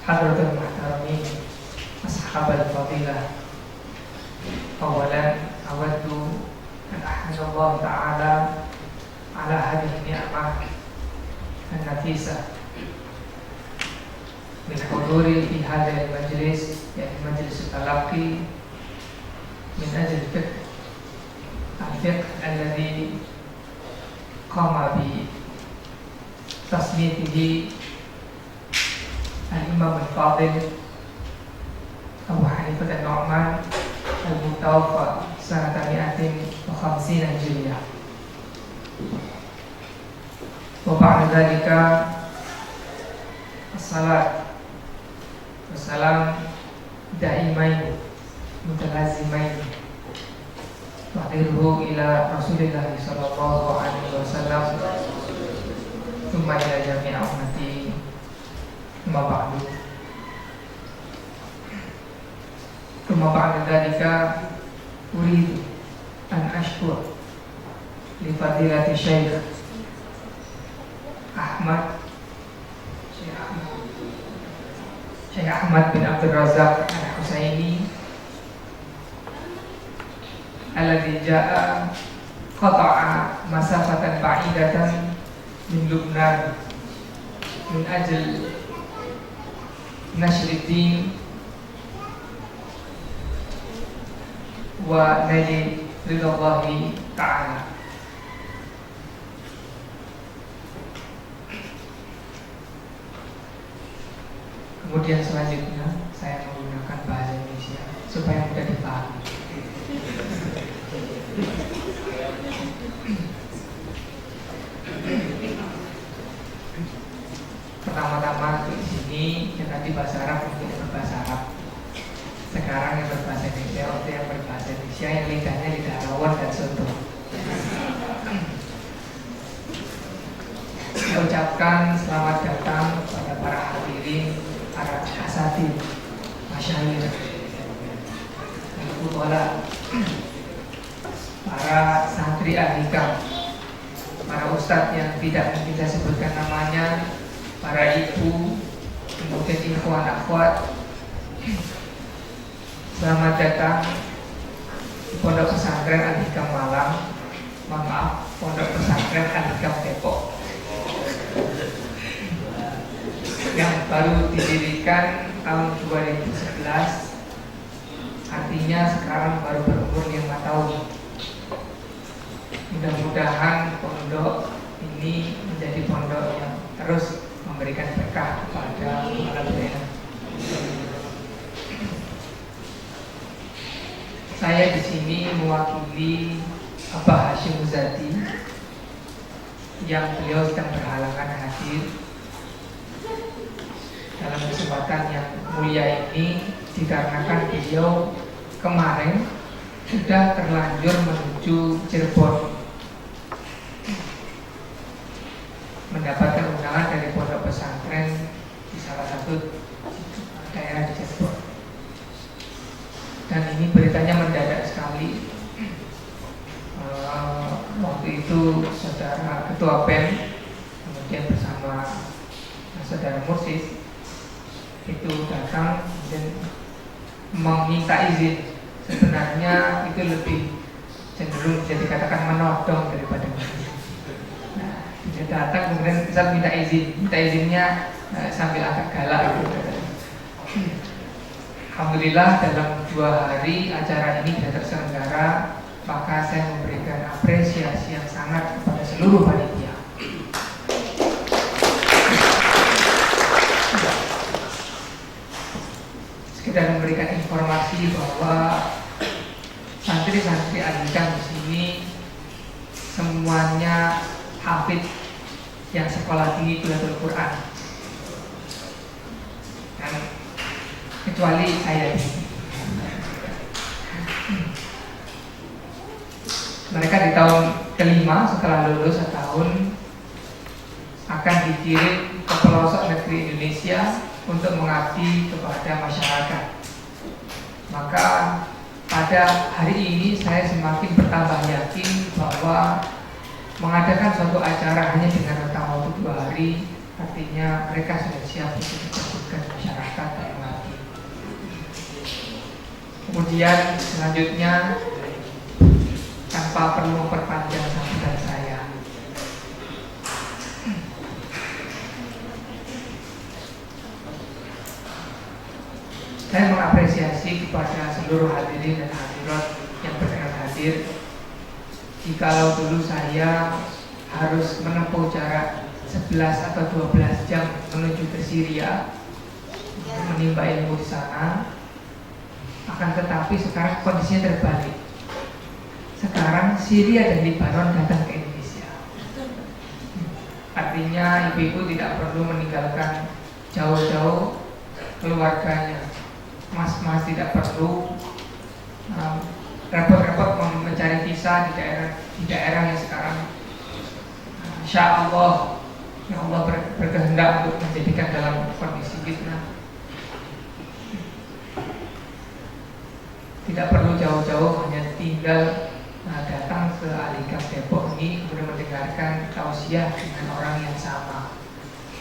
Hadratul Muhtaramin, Ashabal Fadilah. Awalan awaddu an ahmadallah ta'ala ala hadhihi ni'mah an-nafisah min huduri fi hadzal majlis, yani majlis talaqi min ajli fiqh al-fiqh alladhi qama bi tasnifihi al-Imam al-Fadil Abu Hanifah an-Nu'man al-Mutawaffa sanata 150 Hijriyah. Wa ba'da dzalika as-salat wassalam daimain mutalazimain wa akhiruhu ila Rasulillah sallallahu alaihi wasallam thumma ila jami'i ummati ma ba'du. Thumma ba'da dzalika uridu an ashkur li fadilati Syekh Syekh Ahmad bin Abdul Razak Al-Husaini alladhi ja'a qata'a masafatan ba'idatan min Lubnan min ajl nashriddin wa naili ridallahi ta'ala. Kemudian selanjutnya saya menggunakan bahasa Indonesia supaya mudah dipahami. Pertama-tama di sini yang tadi bahasa Arab mungkin yang berbahasa Arab. Sekarang yang berbahasa Indonesia untuk yang berbahasa Indonesia yang lidahnya lidah rawon dan soto. Saya ucapkan selamat datang kepada para hadirin, para asatidz, masyayikh, fuqaha, para santri ahlikam, para ustadz yang tidak mungkin saya sebutkan namanya, para ibu, kemudian ikhwan akhwat. Selamat datang di Pondok Pesantren Al-Hikam Malang. Maaf, Pondok Pesantren Al-Hikam Depok yang baru didirikan tahun 2011. Artinya sekarang baru berumur 5 tahun. Mudah-mudahan pondok ini menjadi pondok yang terus memberikan berkah kepada para. Saya di sini mewakili Abah Hashim Muzadi yang beliau sedang berhalangan hadir dalam kesempatan yang mulia ini dikarenakan beliau kemarin sudah terlanjur menuju Cirebon mendapatkan undangan dari pondok pesantren di salah satu daerah di Cirebon. Dan ini beritanya mendadak sekali. Waktu itu saudara ketua BEM kemudian bersama saudara Mursis itu datang dan meminta izin. Sebenarnya itu lebih cenderung bisa dikatakan menodong daripada izin. Nah, dia datang kemudian bisa minta izin. Minta izinnya sambil agak galak gitu. Alhamdulillah dalam 2 hari acara ini sudah terselenggara, maka saya memberikan apresiasi yang sangat kepada seluruh panitia. Sekedar memberikan informasi bahwa santri-santri Al-Hikam di sini semuanya hafidz yang sekolah tinggi Qiratul Quran. Dan kecuali saya. Mereka di tahun kelima setelah lulus setahun akan dikirim ke pelosok negeri Indonesia untuk mengabdi kepada masyarakat. Maka pada hari ini saya semakin bertambah yakin bahwa mengadakan suatu acara hanya dengan rentang waktu 2 hari artinya mereka sudah siap untuk diterjunkan masyarakat dan lagi. Kemudian selanjutnya, tanpa perlu memperpanjang sambutan saya mengapresiasi kepada seluruh hadirin dan hadirat yang berkenan hadir. Jikalau dulu saya harus menempuh jarak 11 atau 12 jam menuju ke Syria menimba ilmu di sana, akan tetapi sekarang kondisinya terbalik. Sekarang Syria dan Lebanon datang ke Indonesia. Artinya ibu-ibu tidak perlu meninggalkan jauh-jauh keluarganya. Mas-mas tidak perlu repot-repot mencari visa di daerah yang sekarang insya Allah yang Allah berkehendak untuk menjadikan dalam kondisi fitnah. Tidak perlu jauh-jauh, hanya tinggal datang ke Alikam Depok ini kemudian mendengarkan tausiah dengan orang yang sama.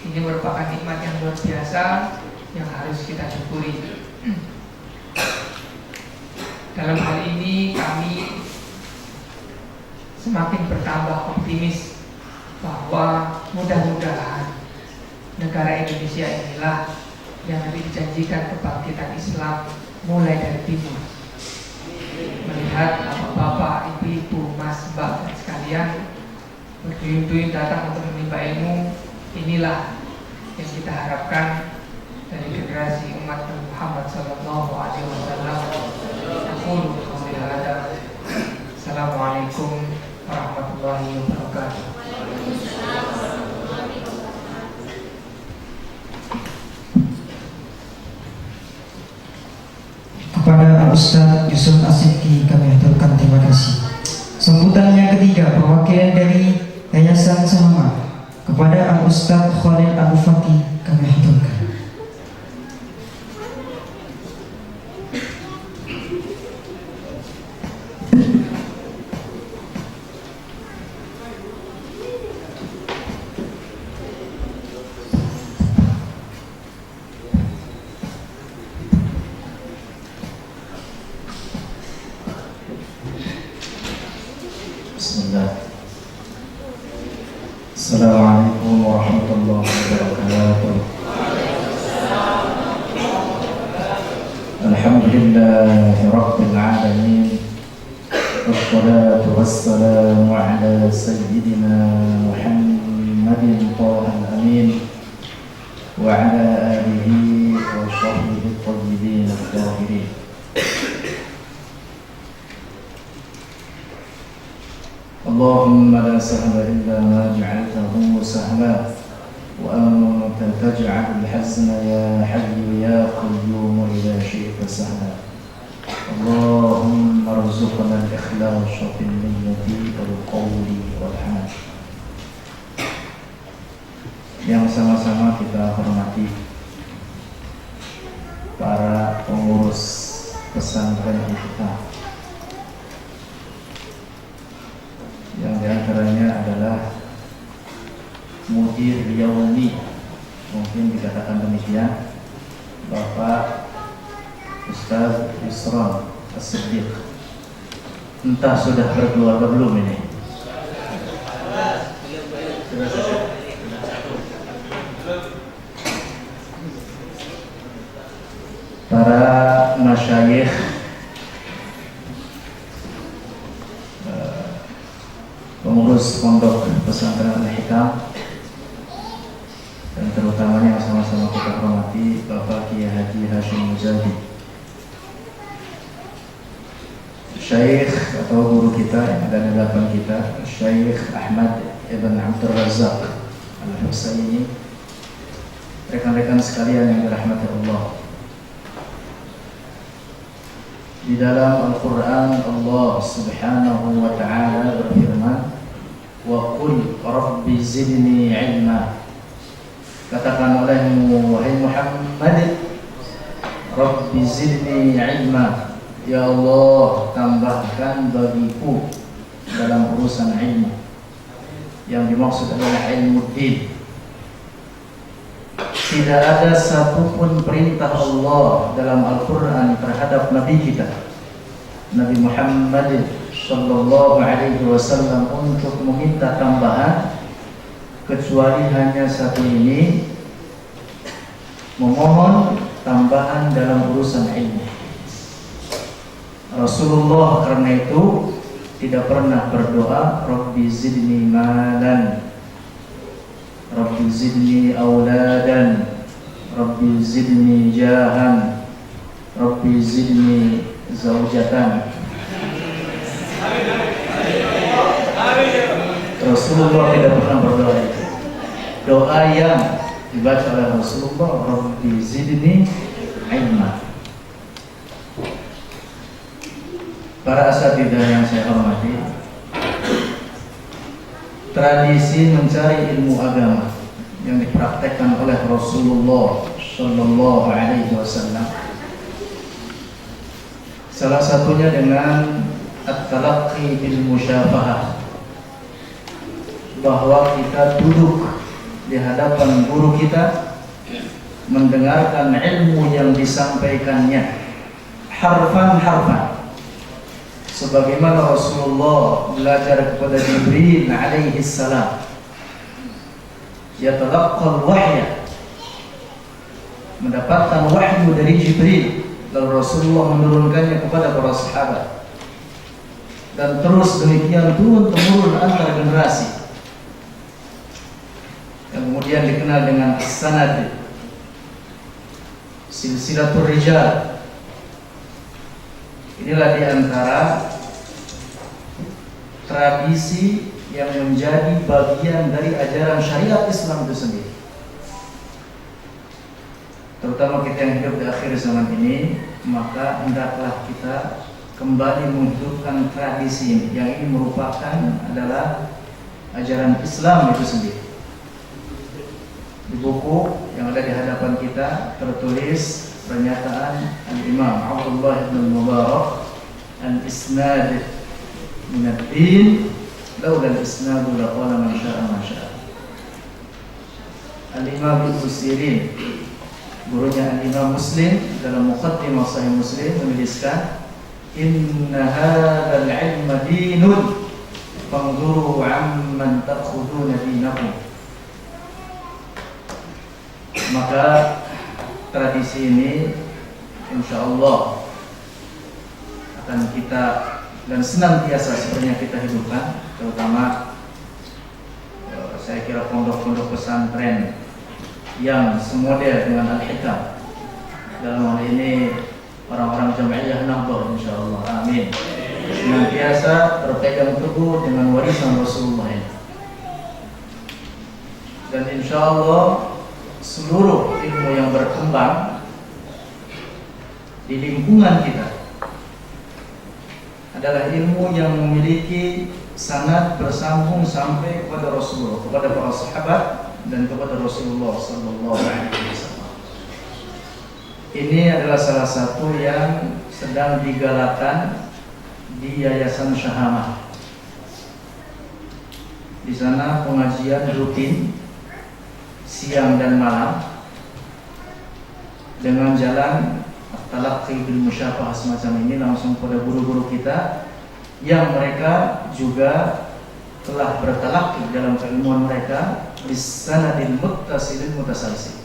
Ini merupakan nikmat yang luar biasa yang harus kita syukuri. Dalam hal ini kami semakin bertambah optimis bahwa mudah-mudahan negara Indonesia inilah yang nanti dijanjikan kebangkitan Islam mulai dari timur. Melihat bapak, ibu-ibu, mas, mbak dan sekalian berduyun-duyun datang untuk menimba ilmu, inilah yang kita harapkan dari generasi umat Muhammad sallallahu alaihi wasallam. Aqulu qouli hadza. Assalamualaikum warahmatullahi wabarakatuh. Kepada Ustaz Yusuf Asyiki kami haturkan terima kasih. Sambutan yang ketiga perwakilan dari Yayasan Sama kepada Al-Ustaz Khalil Abu Fatih kami haturkan. Bismillah. Assalamualaikum warahmatullahi wabarakatuh. Alhamdulillahi rabbil alamin. Wassalatu wassalamu ala sayyidina Muhammadin Thahal Amin wa ala alihi wa sahbihi at-tayyibin at-tahirin. اللهم لا سهل إلا ما جعلته سهلا وأنت تجعل الحزن يا حي يا قيوم إذا شئت سهلا. اللهم ارزقنا الإخلاص في النية والقول والعمل. Yang sama-sama kita hormati para pengurus pesantren kita, yang diantaranya adalah Mudir Yaumi, mungkin dikatakan demikian, Bapak Ustaz Yusran As-Siddiq. Entah sudah berkeluarga belum ini? Para masyayikh, pengurus pondok pesantren Al-Hikam, dan terutamanya yang sama-sama kita hormati Bapak Kiai Haji Hashim Muzadi, Syekh atau guru kita yang ada di hadapan kita, Syekh Ahmad Ibn Abdul Razak Al-Husaini, rekan-rekan sekalian yang dirahmati Allah. Di dalam Al-Quran Allah subhanahu wa ta'ala berfirman, wa qul rabbi zidni ilma. Katakan olehmu wahai Muhammad, rabbi zidni ilma, ya Allah tambahkan bagiku dalam urusan ilmu. Yang dimaksud adalah ilmu din. tidak ada satupun perintah Allah dalam Al-Quran terhadap Nabi kita Nabi Muhammad Sallallahu Alaihi Wasallam untuk meminta tambahan kecuali hanya satu ini, memohon tambahan dalam urusan ilmu. Rasulullah karena itu tidak pernah berdoa Rabbi zidni malan, Rabbi zidni auladan, Rabbi zidni jahan, Rabbi zidni zaujatan. Rasulullah tidak pernah berdoa itu. Doa yang dibaca oleh Rasulullah Rabbi zidni ilma. Para asatidzah yang saya hormati, tradisi mencari ilmu agama yang dipraktekkan oleh Rasulullah Sallallahu Alaihi Wasallam, salah satunya dengan at-talaqqi bil musyafahah, bahwa kita duduk di hadapan guru kita, mendengarkan ilmu yang disampaikannya harfan-harfan, sebagaimana Rasulullah belajar kepada Jibril alaihi salam, yatalaqqal wahya, mendapatkan wahyu dari Jibril, lalu Rasulullah menurunkannya kepada para sahabat, dan terus demikian turun-temurun antar generasi, yang kemudian dikenal dengan as-sanad, silsilatul rijal. Inilah diantara tradisi yang menjadi bagian dari ajaran syariat Islam itu sendiri. Terutama kita yang hidup di akhir zaman ini, maka hendaklah kita kembali menghidupkan tradisi ini, yang ini merupakan adalah ajaran Islam itu sendiri. Di buku yang ada di hadapan kita tertulis pernyataan Al-Imam Abdullah bin Mubarak, al-isnad min ad-din, laula al-isnad laqala man syaa ma syaa. Al-Imam Ibnu Sirin, gurunya Al-Imam Muslim, dalam muqaddimah Sahih Muslim menuliskan, inna hadzal ilma dinun fanzuru amman ta'khuduna dinakum. Maka tradisi ini insya Allah akan kita dan senantiasa sebenarnya kita hidupkan, terutama saya kira pondok-pondok pesantren yang semodel dengan Al-Hikam, dalam hal ini orang-orang Jam'iyah Nahdlatul, insya Allah, amin, senantiasa berpegang teguh dengan warisan Rasulullah ini. Dan insya Allah seluruh ilmu yang berkembang di lingkungan kita adalah ilmu yang memiliki sanad bersambung sampai kepada Rasulullah, kepada para sahabat, dan kepada Rasulullah Sallallahu Alaihi Wasallam. Ini adalah salah satu yang sedang digalakan di Yayasan Syahamah. Di sana pengajian rutin siang dan malam dengan jalan talaqqi bil musyafahah semacam ini langsung pada guru-guru kita yang mereka juga telah bertalaqqi dalam keilmuan mereka bisanadil muttasilil mutasalsil.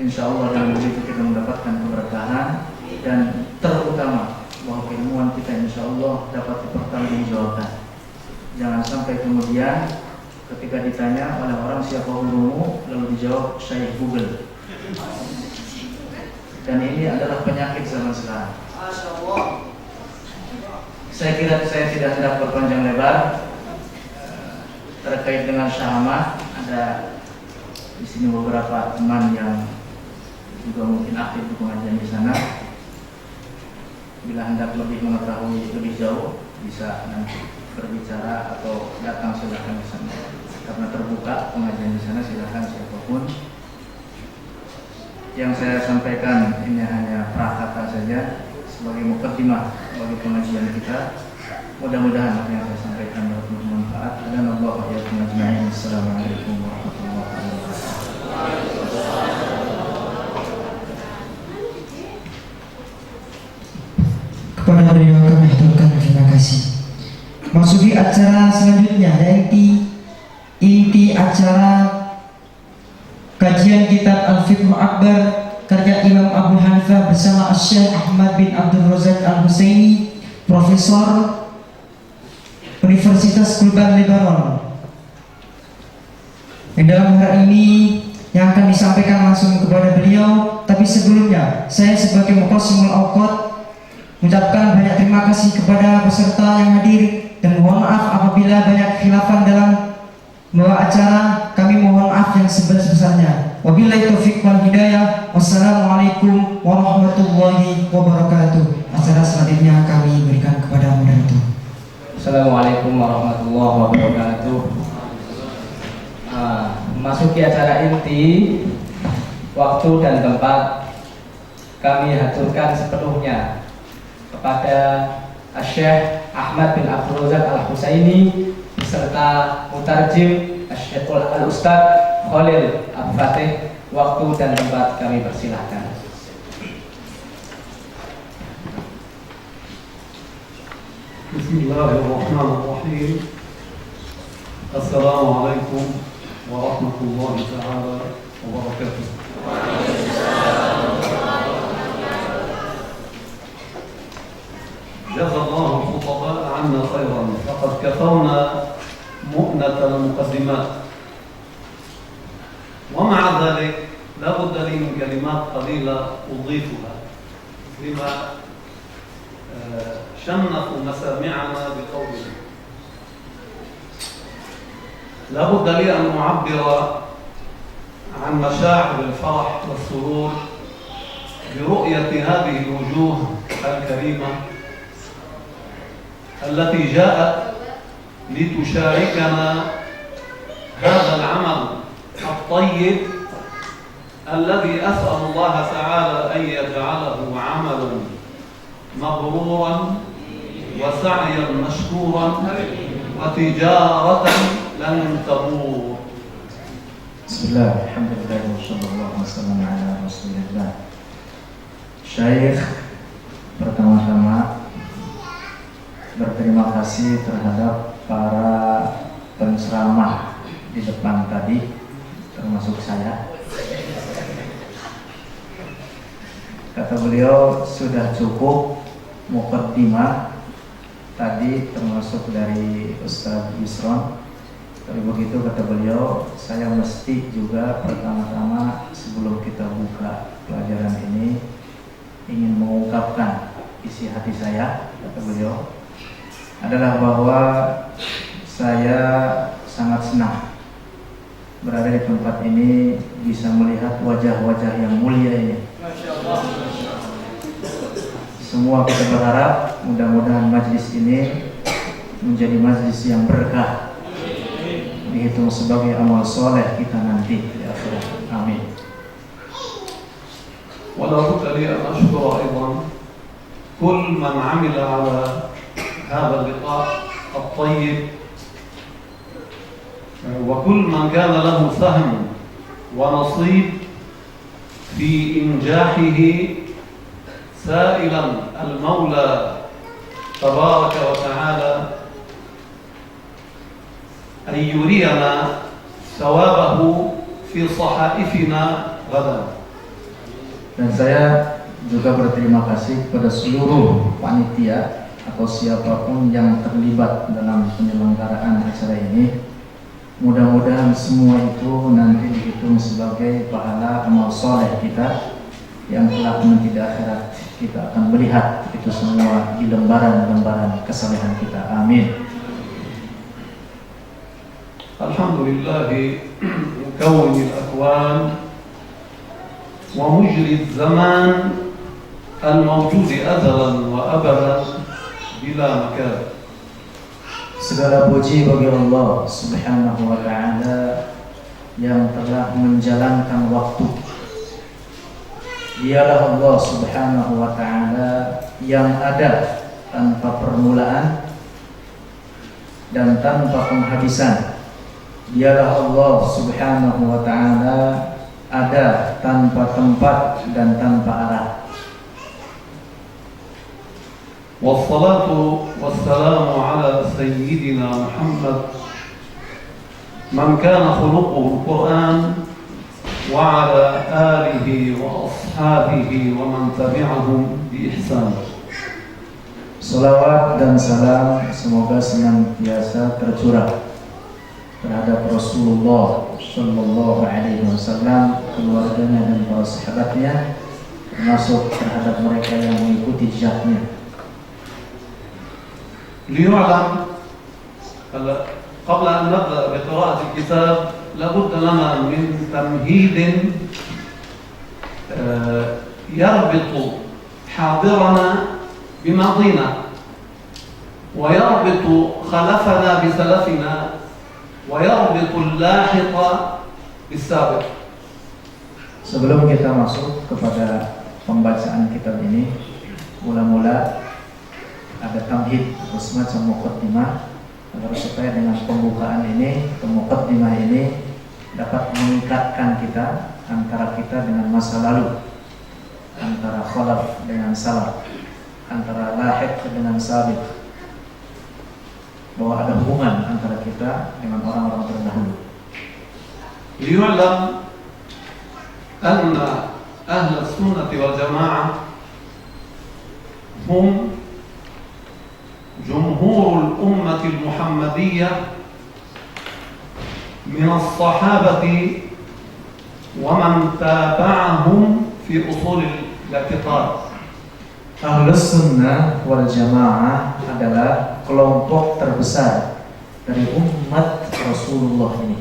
Insyaallah dengan begitu kita mendapatkan keberkahan dan terutama bahwa keilmuan kita insyaallah dapat dipertanggungjawabkan. Jangan sampai kemudian ketika ditanya oleh orang siapa gurumu, lalu dijawab Syekh Google. Dan ini adalah penyakit zaman sekarang. Saya kira saya tidak hendak berpanjang lebar terkait dengan Syahamah. Ada di sini beberapa teman yang juga mungkin aktif di pengajian di sana. Bila hendak lebih mengetahui lebih jauh, bisa nanti berbicara atau datang silakan di sana. Karena terbuka pengajian di sana, silakan siapapun. Yang saya sampaikan ini hanya prakata saja sebagai mukaddimah bagi pengajian kita. Mudah-mudahan apa yang saya sampaikan dapat bermanfaat. Dan Allah ya ajma'in. Assalamualaikum warahmatullahi wabarakatuh. kasih. Masuki acara selanjutnya yaitu inti acara kajian kitab Al-Fiqh Akbar karya Imam Abu Hanifah bersama Syekh Ahmad bin Abdul Razak Al-Husaini, Profesor Universitas Kulban Lebanon. Yang dalam hari ini yang akan disampaikan langsung kepada beliau. Tapi sebelumnya saya sebagai Muqassimul Awqat mengucapkan banyak terima kasih kepada peserta yang hadir dan mohon maaf apabila banyak khilafan dalam membawa acara. Kami mohon maaf yang sebesar-besarnya. Wabillahi taufiq wal hidayah. Wassalamualaikum warahmatullahi wabarakatuh. Acara selanjutnya kami berikan kepada moderator. Assalamualaikum warahmatullahi wabarakatuh. Memasuki acara inti, waktu dan tempat kami haturkan sepenuhnya kepada Syekh Ahmad bin Abdul Razak Al-Husaini beserta mutarjim Syekh Al-Ustadz Khalil Abu Fatih. Waktu dan tempat kami persilahkan. Bismillahirrahmanirrahim. Assalamualaikum warahmatullahi ta'ala wabarakatuh. Jazallahu al-khutaba anna khairan. Faqad kafawna mu'nata al-muqaddimat. Wa ma'a dhalik la budda li min kalimat qalila udhifuha lima شنفوا مسامعنا بقولهم. لا بد لي أن أعبر عن مشاعر الفرح والسرور برؤية هذه الوجوه الكريمة التي جاءت لتشاركنا هذا العمل الطيب الذي أسأل الله تعالى أن يجعله عملا مبرورا وسعيا مشكورا وتجارة لن تبور. Bismillah, alhamdulillah, wassallallahu wasallam ala rasulillah. Syekh, pertama-tama berterima kasih terhadap para penceramah di depan tadi, termasuk saya. Kata beliau sudah cukup muqaddimah tadi, termasuk dari Ustaz Yusron. Tapi begitu kata beliau, saya mesti juga pertama-tama sebelum kita buka pelajaran ini ingin mengungkapkan isi hati saya. Kata beliau adalah bahwa saya sangat senang berada di tempat ini, bisa melihat wajah-wajah yang mulia ini. Semua kita berharap mudah-mudahan majlis ini menjadi majlis yang berkah, dihitung sebagai amal soleh kita nanti di akhirat. Amin. ولا بد لي أن أشكر أيضا كل من عمل على هذا اللقاء الطيب وكل من كان له سهم ونصيب في إنجاحه، سائلا المولى تبارك وتعالى أن يرينا ثوابه في صحائفنا غدا. Dan saya juga berterima kasih kepada seluruh panitia atau siapapun yang terlibat dalam penyelenggaraan acara ini. Mudah-mudahan semua itu nanti dihitung sebagai pahala amal soleh kita yang kelak nanti di akhirat kita akan melihat itu semua di lembaran-lembaran kesalehan kita. Amin. Alhamdulillah mukawwin al-akwan wa mujri az-zaman al-mawjud azalan wa abadan bila makan. Segala puji bagi Allah Subhanahu wa ta'ala yang telah menjalankan waktu. Dialah Allah Subhanahu wa ta'ala yang ada tanpa permulaan dan tanpa penghabisan. Dialah Allah Subhanahu wa ta'ala ada tanpa tempat dan tanpa arah. والصلاة والسلام على سيدنا محمد من كان خلقه القرآن وعلى آله وأصحابه ومن تبعهم بإحسان. Salawat dan salam semoga senantiasa tercurah terhadap Rasulullah Sallallahu Alaihi Wasallam, keluarganya dan para sahabatnya, termasuk terhadap mereka yang mengikuti jejaknya. ليعلم قبل أن نبدأ بقراءة الكتاب لابد لنا من تمهيد يربط حاضرنا بماضينا ويربط خلفنا بسلفنا ويربط اللاحق بالسابق. Sebelum kita masuk kepada pembacaan kitab ini, mula-mula ada tamhid atau semacam muqaddimah agar supaya dengan pembukaan ini atau muqaddimah ini dapat mengikatkan kita antara kita dengan masa lalu, antara khalaf dengan salaf, antara lahiq dengan sabiq, bahwa ada hubungan antara kita dengan orang-orang terdahulu. ليعلم أن أهل السنة والجماعة هم جمهور الأمة المحمدية من الصحابة ومن تابعهم في أصول الاعتقاد. Ahlus Sunnah wal Jamaah adalah kelompok terbesar dari umat Rasulullah ini,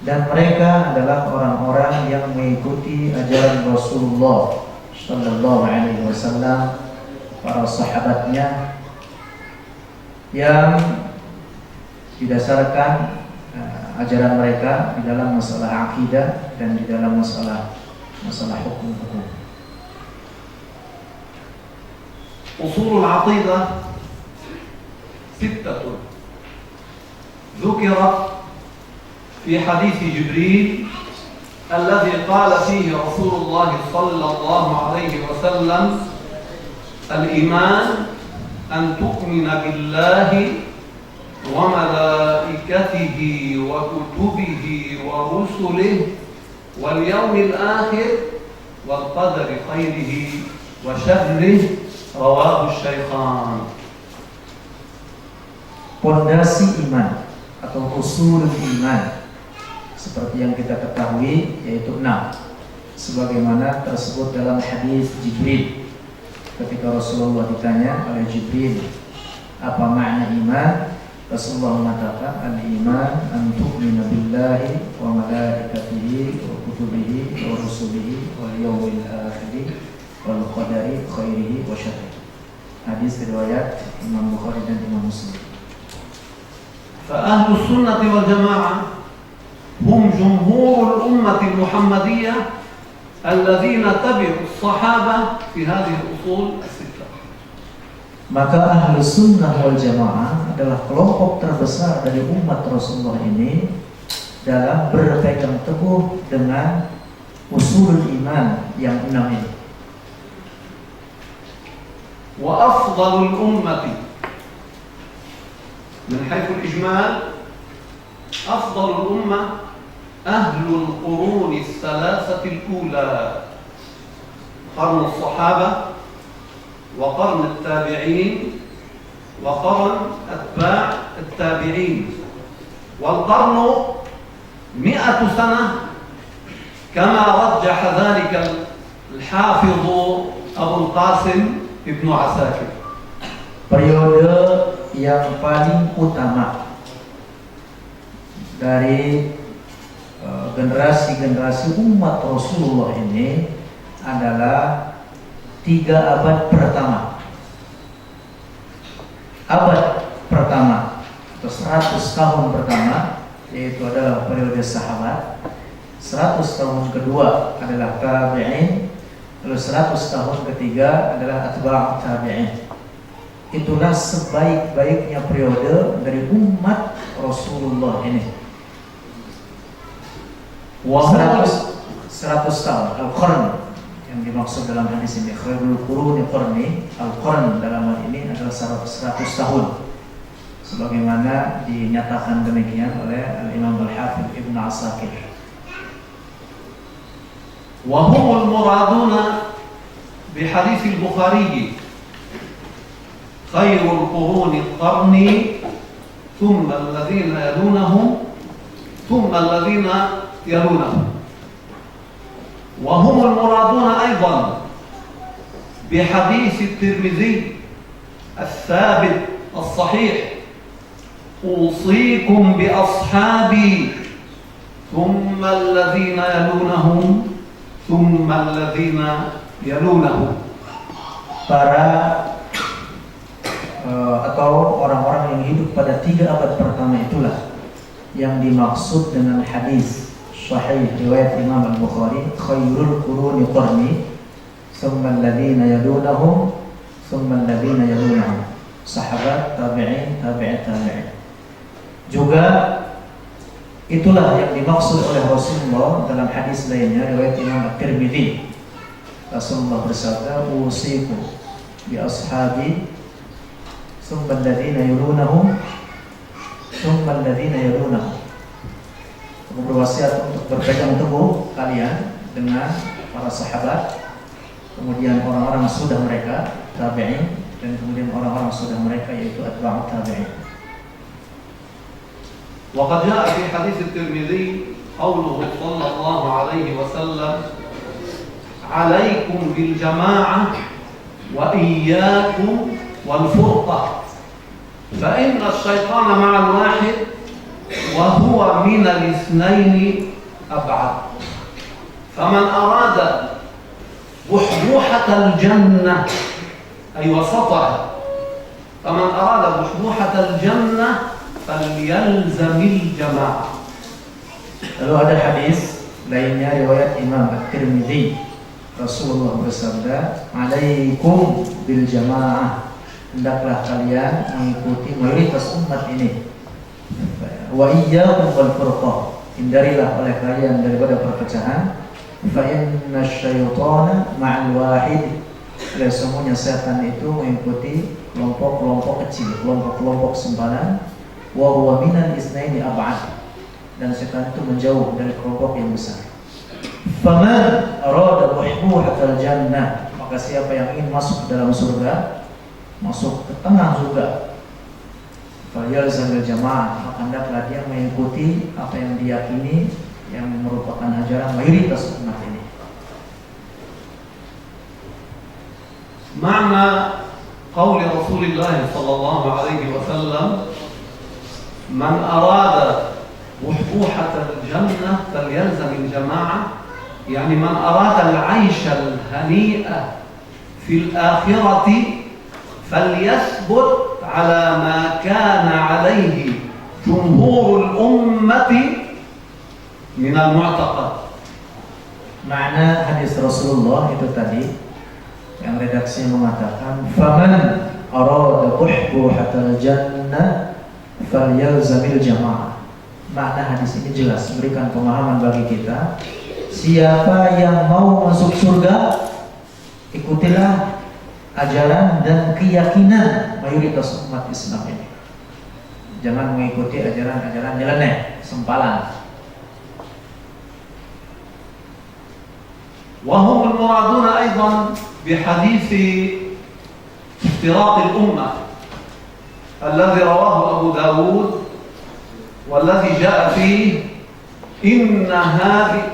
dan mereka adalah orang-orang yang mengikuti ajaran Rasulullah Sallallahu Alaihi Wasallam, para sahabatnya, yang didasarkan ajaran mereka di dalam masalah akidah dan di dalam masalah hukum-hukum. أصول العقيدة 6 ذكرت في حديث جبريل الذي قال فيه رسول الله صلى الله عليه وسلم: الإيمان أن تؤمن بالله وملائكته وكتبه ورسله واليوم الآخر والقدر خيره وشره. Rawahu Syaikhan. Pondasi iman atau usul iman seperti yang kita ketahui yaitu 6, sebagaimana tersebut dalam hadis Jibril ketika Rasulullah ditanya oleh Jibril apa makna iman, Rasulullah mengatakan al-iman an tu'mina billahi wa malaikatihi wa kutubihi wa rusulihi wal yawmil akhir wal qadari khairihi wa syarrihi. Hadis riwayat Imam Bukhari dan Imam Muslim. فأهل السنة والجماعة هم جمهور الأمة المحمدية الذين تبعوا الصحابة في هذه الأصول 6. Maka ahlu sunnah wal jamaah adalah kelompok terbesar dari umat Rasulullah ini dalam berpegang teguh dengan usul iman yang 6 ini. وأفضل الأمة من حيث الإجمال أفضل الأمة أهل القرون الثلاثة الأولى، قرن الصحابة وقرن التابعين وقرن أتباع التابعين، والقرن 100 سنة كما رجح ذلك الحافظ أبو القاسم ابن عساكر. Periode yang paling utama dari generasi-generasi umat Rasulullah ini adalah 3 abad pertama. Abad pertama atau 100 tahun pertama yaitu adalah periode sahabat, 100 tahun kedua adalah tabi'in, lalu 100 tahun ketiga adalah atba' tabi'in. Itulah sebaik-baiknya periode dari umat Rasulullah ini. 100 tahun, al-qarn, Yang dimaksud dalam hadis ini khairul quruni qarni, al-qarn dalam hal ini adalah 100 tahun. Sebagaimana dinyatakan demikian oleh Al-Imam Al-Hafidh Ibn Asakir. Wa humul muraduna بحديث البخاري خير القرون قرني ثم الذين يلونهم ثم الذين يلونهم وهم المرادون أيضا بحديث الترمذي الثابت الصحيح أوصيكم بأصحابي ثم الذين يلونهم ثم الذين yalunahu. Para atau orang-orang yang hidup pada 3 abad pertama itulah yang dimaksud dengan hadis sahih riwayat Imam Al-Bukhari khairul quruni qarni thumma alladhina yalunahum thumma alladhina yalunahum, sahabat, tabi'in, tabi'in. Juga itulah yang dimaksud oleh Rasulullah dalam hadis lainnya riwayat Imam At-Tirmidzi. Rasulullah bersabda, "Usiku bi ashabi, tsumma alladziina yalunahum, tsumma alladziina yalunahum." Aku berwasiat untuk berpegang teguh kalian dengan para sahabat, kemudian orang-orang sudah mereka tabi'in, dan kemudian orang-orang sudah mereka yaitu atba'ut tabi'in. Wa qad jaa'a fi hadits at-Tirmidzi qawluhu sallallahu alaihi wasallam عليكم بالجماعة وإياكم والفرقة فإن الشيطان مع الواحد وهو من الاثنين أبعد فمن أراد بحبوحة الجنة أي وسطها فمن أراد بحبوحة الجنة فليلزم الجماعة. Lalu ada hadis lainnya riwayat Imam At-Tirmidzi. Rasulullah bersabda, "Alaikum bil jamaah." Hendaklah kalian mengikuti mayoritas umat ini. Wa iyyakum wal furqah. Hindarilah oleh kalian daripada perpecahan. Fa inna syaitana ma'al wahid. Sesungguhnya setan itu mengikuti kelompok-kelompok kecil, kelompok-kelompok sempadan. Wa huwa minal isnaini ab'ad. Dan setan itu menjauh dari kelompok yang besar. Faman arada buhbuhatal jannah, maka siapa yang ingin masuk ke dalam surga, masuk ke tengah surga, falyalzamil jamaah, maka hendaklah dia mengikuti apa yang diyakini yang merupakan ajaran mayoritas umat ini. Makna qaul Rasulullah sallallahu alaihi wasallam, man arada buhbuhatal jannah falyalzamil jamaah, يعني من أراد العيش الهنيئة في الآخرة فليثبت على ما كان عليه جمهور الأمة من المعتقد. Makna hadis Rasulullah itu tadi yang redaksi mengatakan, "Faman arada buhbuhatal jannah falyalzamil jamaah." Makna hadis ini jelas memberikan pemahaman bagi kita. Siapa yang mau masuk surga, ikutilah ajaran dan keyakinan mayoritas umat Islam ini. Jangan mengikuti ajaran-ajaran nyeleneh, sempalan. وهم المرادون أيضا بحديث افتراق الأمة الذي رواه أبو داود والذي جاء فيه إن هذه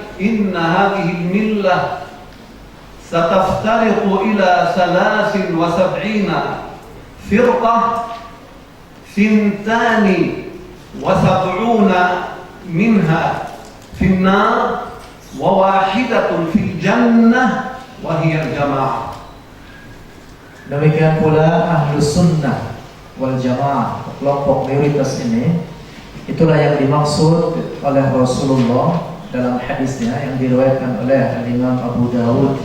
الملة ستفترق إلى 73 فرقة 72 منها في النار وواحدة في الجنة وهي الجماعة. Demikian pula Ahlus Sunnah wal Jamaah, kelompok mayoritas ini, itulah yang dimaksud oleh Rasulullah dalam hadisnya yang diriwayatkan oleh Imam Abu Dawud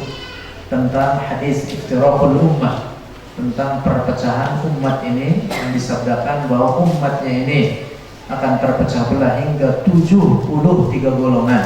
tentang hadis iftiraqul ummah, tentang perpecahan umat ini, yang disabdakan bahwa umatnya ini akan terpecah belah hingga 73 golongan.